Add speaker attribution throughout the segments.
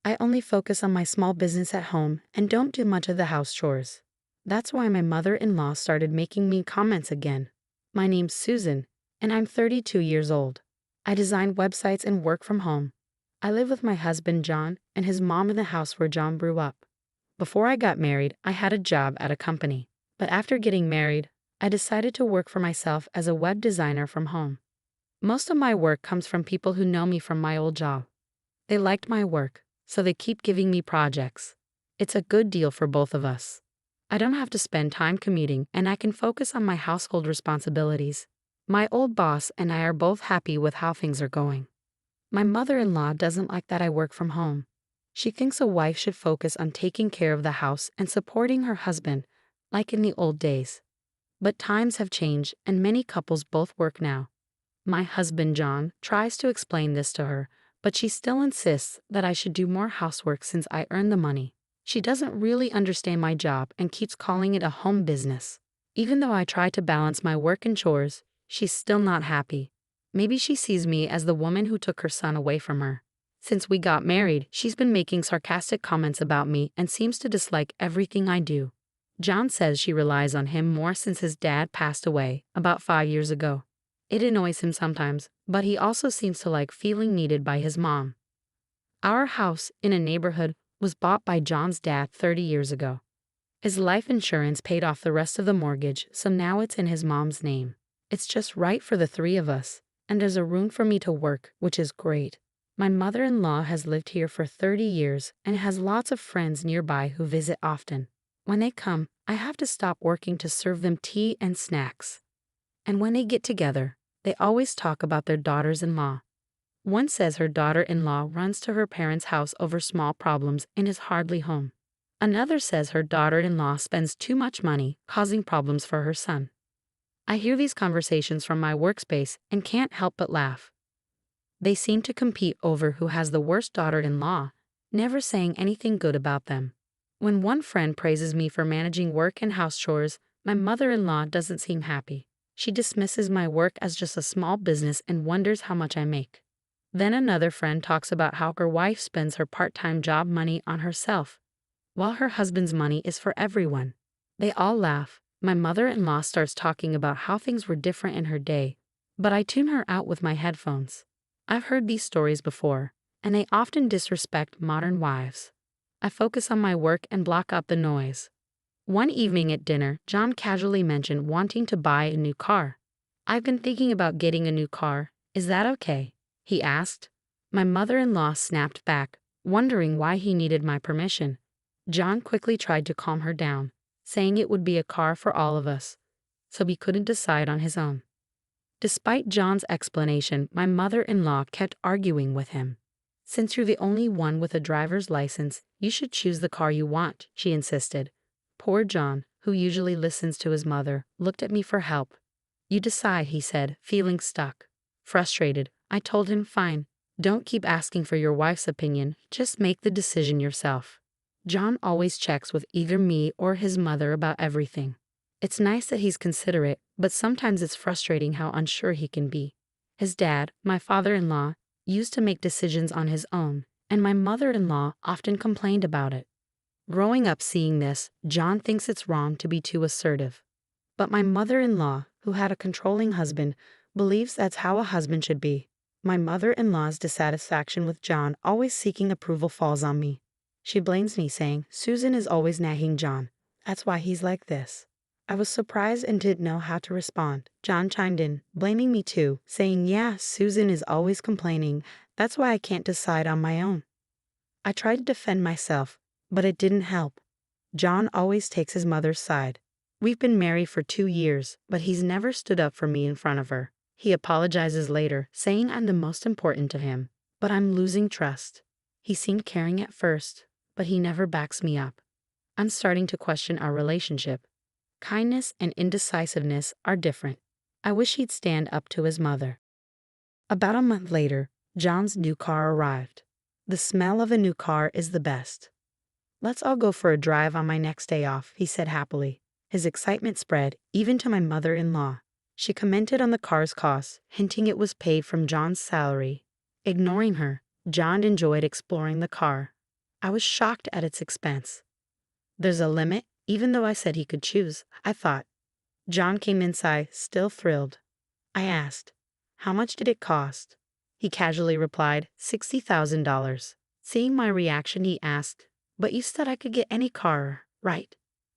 Speaker 1: I only focus on my small business at home and don't do much of the house chores. That's why my mother-in-law started making mean comments again. My name's Susan, and I'm 32 years old. I design websites and work from home. I live with my husband John and his mom in the house where John grew up. Before I got married, I had a job at a company. But after getting married, I decided to work for myself as a web designer from home. Most of my work comes from people who know me from my old job. They liked my work, so they keep giving me projects. It's a good deal for both of us. I don't have to spend time commuting and I can focus on my household responsibilities. My old boss and I are both happy with how things are going. My mother-in-law doesn't like that I work from home. She thinks a wife should focus on taking care of the house and supporting her husband, like in the old days. But times have changed and many couples both work now. My husband John tries to explain this to her, but she still insists that I should do more housework since I earn the money. She doesn't really understand my job and keeps calling it a home business. Even though I try to balance my work and chores, she's still not happy. Maybe she sees me as the woman who took her son away from her. Since we got married, she's been making sarcastic comments about me and seems to dislike everything I do. John says she relies on him more since his dad passed away about 5 years ago. It annoys him sometimes, but he also seems to like feeling needed by his mom. Our house in a neighborhood was bought by John's dad 30 years ago. His life insurance paid off the rest of the mortgage, so now it's in his mom's name. It's just right for the three of us, and there's a room for me to work, which is great. My mother-in-law has lived here for 30 years and has lots of friends nearby who visit often. When they come, I have to stop working to serve them tea and snacks. And when they get together, they always talk about their daughters-in-law. One says her daughter-in-law runs to her parents' house over small problems and is hardly home. Another says her daughter-in-law spends too much money, causing problems for her son. I hear these conversations from my workspace and can't help but laugh. They seem to compete over who has the worst daughter-in-law, never saying anything good about them. When one friend praises me for managing work and house chores, my mother-in-law doesn't seem happy. She dismisses my work as just a small business and wonders how much I make. Then another friend talks about how her wife spends her part-time job money on herself, while her husband's money is for everyone. They all laugh. My mother-in-law starts talking about how things were different in her day, but I tune her out with my headphones. I've heard these stories before, and they often disrespect modern wives. I focus on my work and block out the noise. One evening at dinner, John casually mentioned wanting to buy a new car. "I've been thinking about getting a new car. Is that okay?" he asked. My mother-in-law snapped back, wondering why he needed my permission. John quickly tried to calm her down, saying it would be a car for all of us, so he couldn't decide on his own. Despite John's explanation, my mother-in-law kept arguing with him. "Since you're the only one with a driver's license, you should choose the car you want," she insisted. Poor John, who usually listens to his mother, looked at me for help. "You decide," he said, feeling stuck. Frustrated, I told him, "Fine, don't keep asking for your wife's opinion, just make the decision yourself." John always checks with either me or his mother about everything. It's nice that he's considerate, but sometimes it's frustrating how unsure he can be. His dad, my father-in-law, used to make decisions on his own, and my mother-in-law often complained about it. Growing up seeing this, John thinks it's wrong to be too assertive. But my mother-in-law, who had a controlling husband, believes that's how a husband should be. My mother-in-law's dissatisfaction with John always seeking approval falls on me. She blames me, saying, "Susan is always nagging John. That's why he's like this." I was surprised and didn't know how to respond. John chimed in, blaming me too, saying, "Yeah, Susan is always complaining. That's why I can't decide on my own." I tried to defend myself, but it didn't help. John always takes his mother's side. We've been married for 2 years, but he's never stood up for me in front of her. He apologizes later, saying I'm the most important to him, but I'm losing trust. He seemed caring at first, but he never backs me up. I'm starting to question our relationship. Kindness and indecisiveness are different. I wish he'd stand up to his mother. About a month later, John's new car arrived. The smell of a new car is the best. "Let's all go for a drive on my next day off," he said happily. His excitement spread, even to my mother-in-law. She commented on the car's cost, hinting it was paid from John's salary. Ignoring her, John enjoyed exploring the car. I was shocked at its expense. There's a limit, even though I said he could choose, I thought. John came inside, still thrilled. I asked, "How much did it cost?" He casually replied, $60,000. Seeing my reaction, he asked, "But you said I could get any car, right?"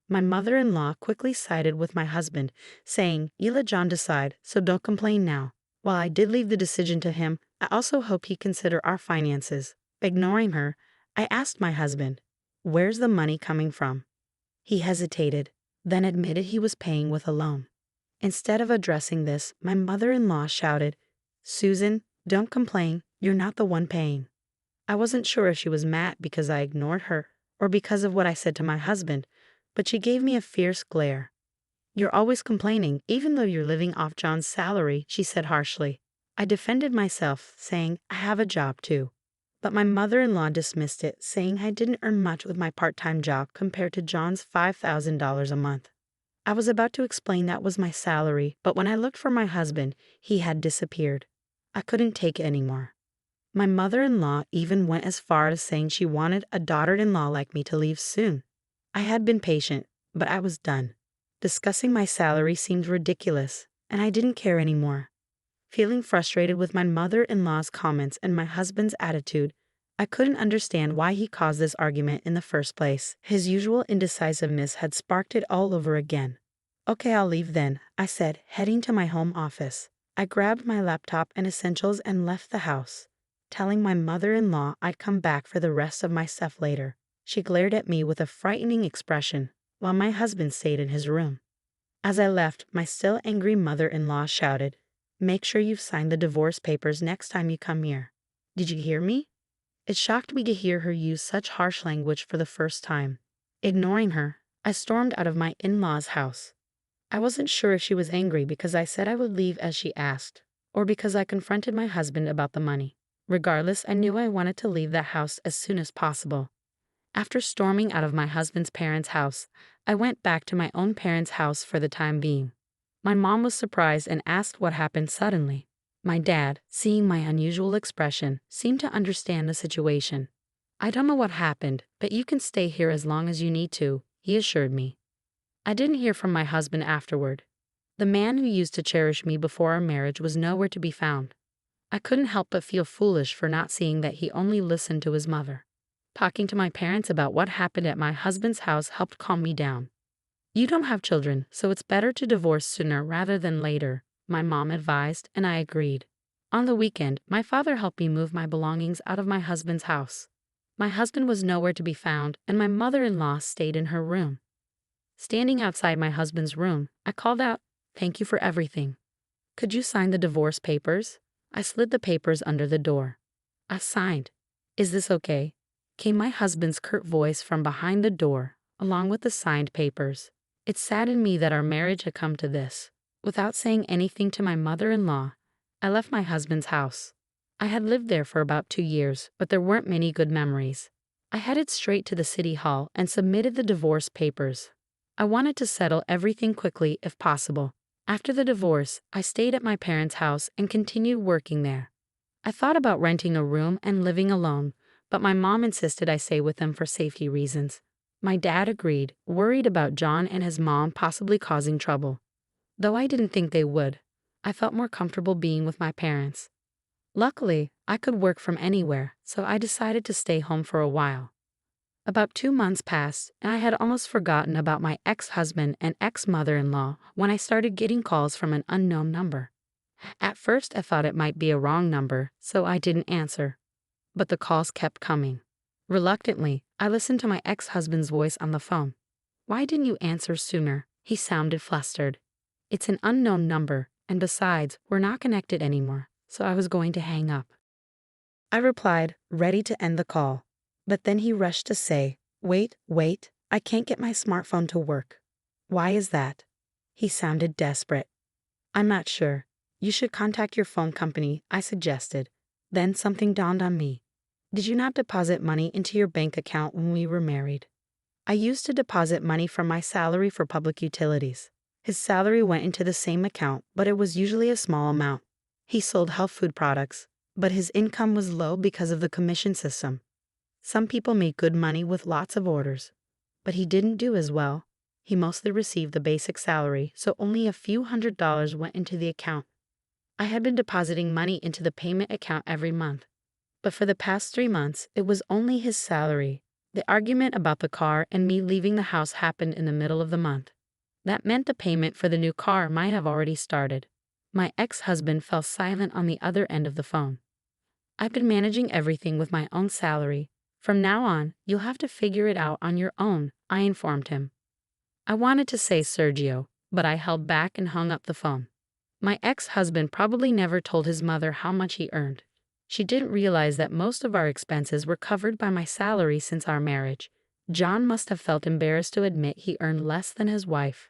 Speaker 1: My mother-in-law quickly sided with my husband, saying, "You let John decide, so don't complain now." While I did leave the decision to him, I also hoped he'd consider our finances. Ignoring her, I asked my husband, "Where's the money coming from?" He hesitated, then admitted he was paying with a loan. Instead of addressing this, my mother-in-law shouted, "Susan, don't complain, you're not the one paying." I wasn't sure if she was mad because I ignored her or because of what I said to my husband, but she gave me a fierce glare. "You're always complaining, even though you're living off John's salary," she said harshly. I defended myself, saying, "I have a job too." But my mother-in-law dismissed it, saying I didn't earn much with my part-time job compared to John's $5,000 a month. I was about to explain that was my salary, but when I looked for my husband, he had disappeared. I couldn't take it anymore. My mother-in-law even went as far as saying she wanted a daughter-in-law like me to leave soon. I had been patient, but I was done. Discussing my salary seemed ridiculous, and I didn't care anymore. Feeling frustrated with my mother-in-law's comments and my husband's attitude, I couldn't understand why he caused this argument in the first place. His usual indecisiveness had sparked it all over again. "Okay, I'll leave then," I said, heading to my home office. I grabbed my laptop and essentials and left the house, telling my mother-in-law I'd come back for the rest of my stuff later. She glared at me with a frightening expression, while my husband stayed in his room. As I left, my still angry mother-in-law shouted, "Make sure you've signed the divorce papers next time you come here." Did you hear me? It shocked me to hear her use such harsh language for the first time. Ignoring her, I stormed out of my in-laws' house. I wasn't sure if she was angry because I said I would leave as she asked, or because I confronted my husband about the money. Regardless, I knew I wanted to leave that house as soon as possible. After storming out of my husband's parents' house, I went back to my own parents' house for the time being. My mom was surprised and asked what happened suddenly. My dad, seeing my unusual expression, seemed to understand the situation. "I don't know what happened, but you can stay here as long as you need to," he assured me. I didn't hear from my husband afterward. The man who used to cherish me before our marriage was nowhere to be found. I couldn't help but feel foolish for not seeing that he only listened to his mother. Talking to my parents about what happened at my husband's house helped calm me down. "You don't have children, so it's better to divorce sooner rather than later," my mom advised, and I agreed. On the weekend, my father helped me move my belongings out of my husband's house. My husband was nowhere to be found, and my mother-in-law stayed in her room. Standing outside my husband's room, I called out, "Thank you for everything. Could you sign the divorce papers?" I slid the papers under the door. I signed. "Is this okay?" came my husband's curt voice from behind the door, along with the signed papers. It saddened me that our marriage had come to this. Without saying anything to my mother-in-law, I left my husband's house. I had lived there for about 2 years, but there weren't many good memories. I headed straight to the city hall and submitted the divorce papers. I wanted to settle everything quickly if possible. After the divorce, I stayed at my parents' house and continued working there. I thought about renting a room and living alone, but my mom insisted I stay with them for safety reasons. My dad agreed, worried about John and his mom possibly causing trouble. Though I didn't think they would, I felt more comfortable being with my parents. Luckily, I could work from anywhere, so I decided to stay home for a while. About 2 months passed, and I had almost forgotten about my ex-husband and ex-mother-in-law when I started getting calls from an unknown number. At first, I thought it might be a wrong number, so I didn't answer. But the calls kept coming. Reluctantly, I listened to my ex-husband's voice on the phone. "Why didn't you answer sooner?" He sounded flustered. "It's an unknown number, and besides, we're not connected anymore," so I was going to hang up. I replied, ready to end the call. But then he rushed to say, wait, I can't get my smartphone to work." "Why is that?" He sounded desperate. "I'm not sure. You should contact your phone company," I suggested. Then something dawned on me. "Did you not deposit money into your bank account when we were married?" I used to deposit money from my salary for public utilities. His salary went into the same account, but it was usually a small amount. He sold health food products, but his income was low because of the commission system. Some people make good money with lots of orders, but he didn't do as well. He mostly received the basic salary, so only a few $100s went into the account. I had been depositing money into the payment account every month, but for the past 3 months, it was only his salary. The argument about the car and me leaving the house happened in the middle of the month. That meant the payment for the new car might have already started. My ex-husband fell silent on the other end of the phone. I've been managing everything with my own salary. From now on, you'll have to figure it out on your own, I informed him. I wanted to say Sergio, but I held back and hung up the phone. My ex-husband probably never told his mother how much he earned. She didn't realize that most of our expenses were covered by my salary since our marriage. John must have felt embarrassed to admit he earned less than his wife.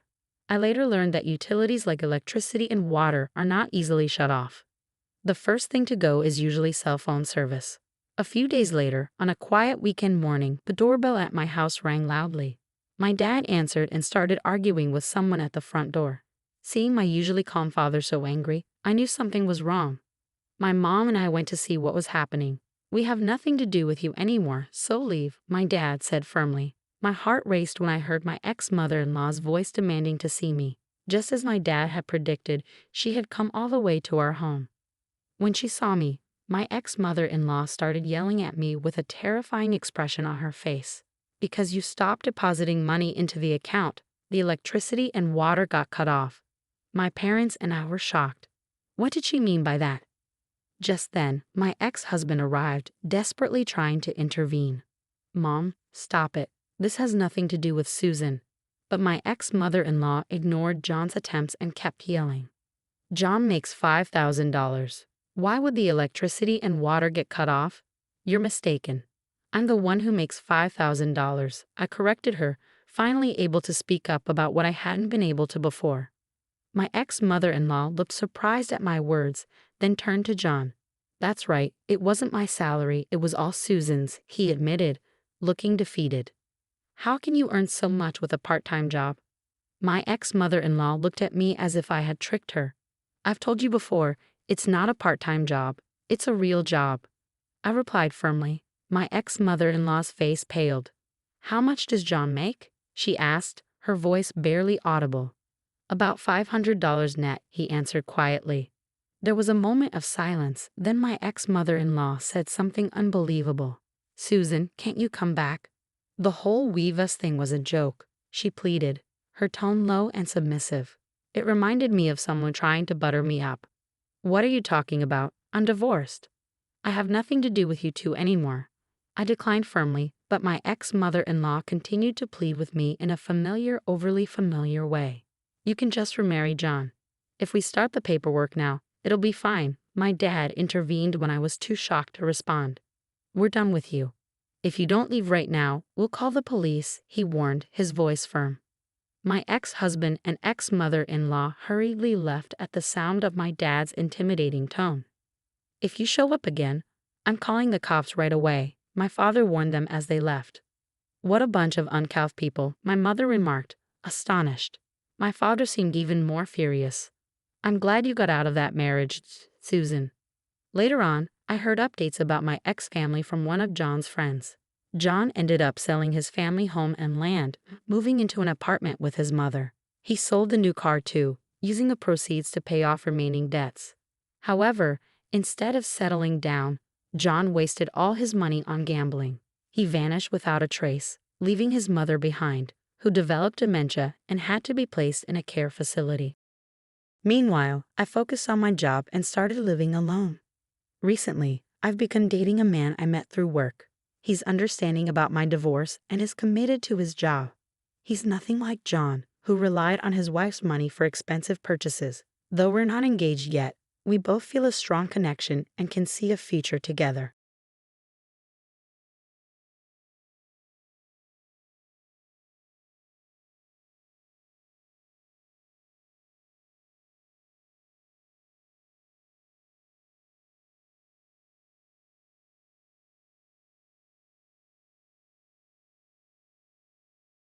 Speaker 1: I later learned that utilities like electricity and water are not easily shut off. The first thing to go is usually cell phone service. A few days later, on a quiet weekend morning, the doorbell at my house rang loudly. My dad answered and started arguing with someone at the front door. Seeing my usually calm father so angry, I knew something was wrong. My mom and I went to see what was happening. We have nothing to do with you anymore, so leave, my dad said firmly. My heart raced when I heard my ex-mother-in-law's voice demanding to see me. Just as my dad had predicted, she had come all the way to our home. When she saw me, my ex-mother-in-law started yelling at me with a terrifying expression on her face. Because you stopped depositing money into the account, the electricity and water got cut off. My parents and I were shocked. What did she mean by that? Just then, my ex-husband arrived, desperately trying to intervene. Mom, stop it. This has nothing to do with Susan. But my ex-mother-in-law ignored John's attempts and kept yelling. John makes $5,000. Why would the electricity and water get cut off? You're mistaken. I'm the one who makes $5,000. I corrected her, finally able to speak up about what I hadn't been able to before. My ex-mother-in-law looked surprised at my words, then turned to John. That's right, it wasn't my salary, it was all Susan's, he admitted, looking defeated. How can you earn so much with a part-time job? My ex-mother-in-law looked at me as if I had tricked her. I've told you before, it's not a part-time job, it's a real job. I replied firmly. My ex-mother-in-law's face paled. How much does John make? She asked, her voice barely audible. About $500 net, he answered quietly. There was a moment of silence, then my ex-mother-in-law said something unbelievable. Susan, can't you come back? The whole Weave Us thing was a joke, she pleaded, her tone low and submissive. It reminded me of someone trying to butter me up. What are you talking about? I'm divorced. I have nothing to do with you two anymore. I declined firmly, but my ex-mother-in-law continued to plead with me in a familiar, overly familiar way. You can just remarry John. If we start the paperwork now, it'll be fine. My dad intervened when I was too shocked to respond. We're done with you. If you don't leave right now, we'll call the police, he warned, his voice firm. My ex-husband and ex-mother-in-law hurriedly left at the sound of my dad's intimidating tone. If you show up again, I'm calling the cops right away, my father warned them as they left. What a bunch of uncouth people, my mother remarked, astonished. My father seemed even more furious. I'm glad you got out of that marriage, Susan. Later on, I heard updates about my ex-family from one of John's friends. John ended up selling his family home and land, moving into an apartment with his mother. He sold the new car too, using the proceeds to pay off remaining debts. However, instead of settling down, John wasted all his money on gambling. He vanished without a trace, leaving his mother behind, who developed dementia and had to be placed in a care facility. Meanwhile, I focused on my job and started living alone. Recently, I've begun dating a man I met through work. He's understanding about my divorce and is committed to his job. He's nothing like John, who relied on his wife's money for expensive purchases. Though we're not engaged yet, we both feel a strong connection and can see a future together.